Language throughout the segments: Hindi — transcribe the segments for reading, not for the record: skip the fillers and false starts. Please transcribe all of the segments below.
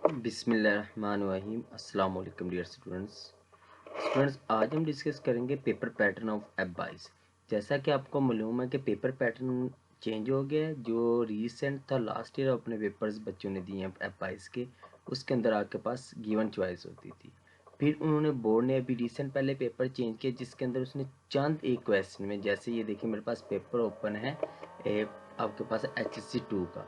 बिस्मिल्लाहिर्रहमानिर्रहीम अस्सलाम वालेकुम डियर स्टूडेंट्स आज हम डिस्कस करेंगे पेपर पैटर्न ऑफ F22। जैसा कि आपको मालूम है कि पेपर पैटर्न चेंज हो गया है। जो रीसेंट था लास्ट ईयर अपने पेपर्स बच्चों ने दिए हैं F22 के, उसके अंदर आपके पास गिवन चॉइस होती थी। फिर उन्होंने बोर्ड ने अभी रिसेंट पहले पेपर चेंज किया जिसके अंदर उसने चंद एक क्वेश्चन में, जैसे ये देखिए मेरे पास पेपर ओपन है आपके पास HSC 2 का।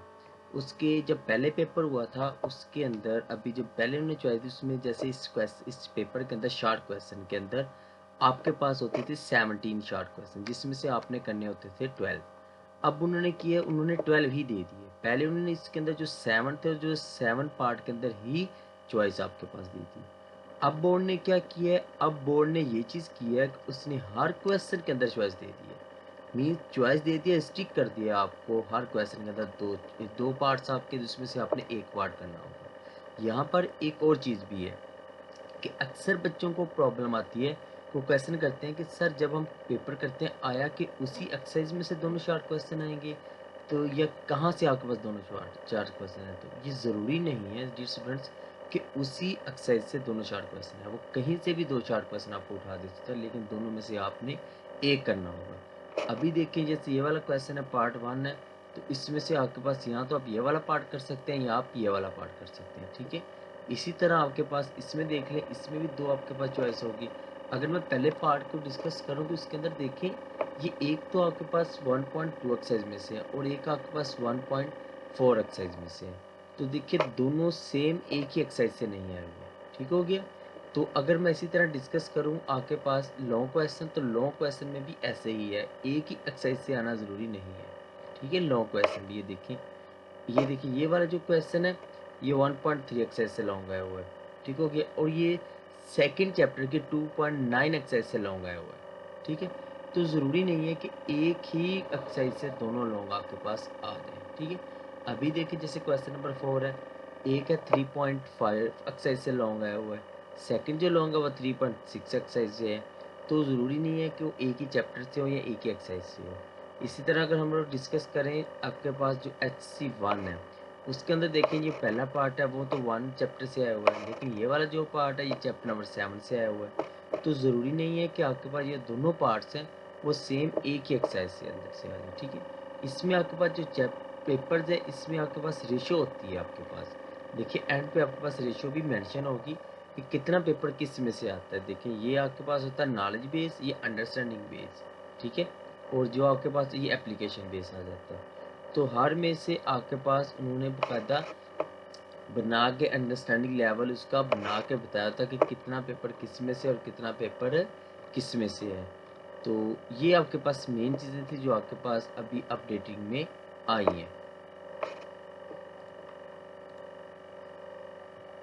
उसके जब पहले पेपर हुआ था उसके अंदर अभी जब पहले उन्होंने चॉइस दी उसमें जैसे इस पेपर के अंदर शॉर्ट क्वेश्चन के अंदर आपके पास होते थे 17 शॉर्ट क्वेश्चन जिसमें से आपने करने होते थे 12। अब उन्होंने किया, उन्होंने 12 ही दे दिए। पहले उन्होंने इसके अंदर जो 7 थे जो 7 पार्ट के अंदर ही चॉइस आपके पास दी थी। अब बोर्ड ने क्या किया है, अब बोर्ड ने ये चीज़ की है कि उसने हर क्वेश्चन के अंदर चॉइस दे दी है। मीन चॉइस दे दिया, स्टिक कर दिया आपको हर क्वेश्चन के अंदर दो दो पार्ट्स आपके जिसमें से आपने एक पार्ट करना होगा। यहाँ पर एक और चीज़ भी है कि अक्सर बच्चों को प्रॉब्लम आती है, वो क्वेश्चन करते हैं कि सर जब हम पेपर करते हैं आया कि उसी एक्सरसाइज में से दोनों शॉर्ट क्वेश्चन आएंगे, तो या कहाँ से आपके पास दोनों शॉर्ट क्वेश्चन है। तो ये ज़रूरी नहीं है जी स्टूडेंट्स कि उसी एक्सरसाइज से दोनों शॉर्ट क्वेश्चन है, वो कहीं से भी दो शॉर्ट क्वेश्चन आपको उठा दे सकता है, लेकिन दोनों में से आपने एक करना होगा। अभी देखिए जैसे ये वाला क्वेश्चन है पार्ट 1 है, तो इसमें से आपके पास यहाँ तो आप ये वाला पार्ट कर सकते हैं या आप ये वाला पार्ट कर सकते हैं, ठीक है। इसी तरह आपके पास इसमें देख लें, इसमें भी दो आपके पास चॉइस होगी। अगर मैं पहले पार्ट को डिस्कस करूँ तो इसके अंदर देखें, ये एक तो आपके पास 1.2 एक्सरसाइज में से है और एक आपके पास 1.4 एक्सरसाइज में से है। तो देखिए दोनों सेम एक ही एक्सरसाइज से नहीं आए हुए, ठीक हो गया। तो अगर मैं इसी तरह डिस्कस करूँ आपके पास लॉन्ग क्वेश्चन, तो लॉन्ग क्वेश्चन में भी ऐसे ही है, एक ही एक्सरसाइज से आना ज़रूरी नहीं है, ठीक है। लॉन्ग क्वेश्चन भी ये देखिए ये वाला जो क्वेश्चन है ये 1.3 एक्सरसाइज से लॉन्ग आया हुआ है, ठीक हो गया। और ये सेकंड चैप्टर के 2.9 एक्सरसाइज से लॉन्ग आया हुआ है, ठीक है। तो ज़रूरी नहीं है कि एक ही एक्सरसाइज से दोनों लॉन्ग आपके पास आ जाए, ठीक है। अभी देखिए जैसे क्वेश्चन नंबर 4 है, एक है 3.5 एक्सरसाइज से लॉन्ग आया हुआ है, सेकंड जो लॉन्ग है वो 3.6 एक्सरसाइज से है। तो ज़रूरी नहीं है कि वो एक ही चैप्टर से हो या एक ही एक्सरसाइज से हो। इसी तरह अगर हम लोग डिस्कस करें आपके पास जो HC1 है, उसके अंदर देखें ये पहला पार्ट है वो तो 1 चैप्टर से आया हुआ है, लेकिन ये वाला जो पार्ट है ये चैप्टर नंबर 7 से आया हुआ है। तो ज़रूरी नहीं है कि आपके पास ये दोनों पार्ट्स हैं वो सेम एक ही एक्सरसाइज से अंदर से आ जाए, ठीक है। इसमें आपके पास जो पेपर्स है इसमें आपके पास रेशो होती है आपके पास। देखिए एंड पे आपके पास रेशो भी मेंशन होगी कि कितना पेपर किस में से आता है। देखिए ये आपके पास होता है नॉलेज बेस, ये अंडरस्टैंडिंग बेस, ठीक है। और जो आपके पास ये एप्लीकेशन बेस आ जाता है। तो हर में से आपके पास उन्होंने बाकायदा बना के अंडरस्टैंडिंग लेवल उसका बना के बताया था कि कितना पेपर किस में से और कितना पेपर किस में से है। तो ये आपके पास मेन चीज़ें थी जो आपके पास अभी अपडेटिंग में आई हैं।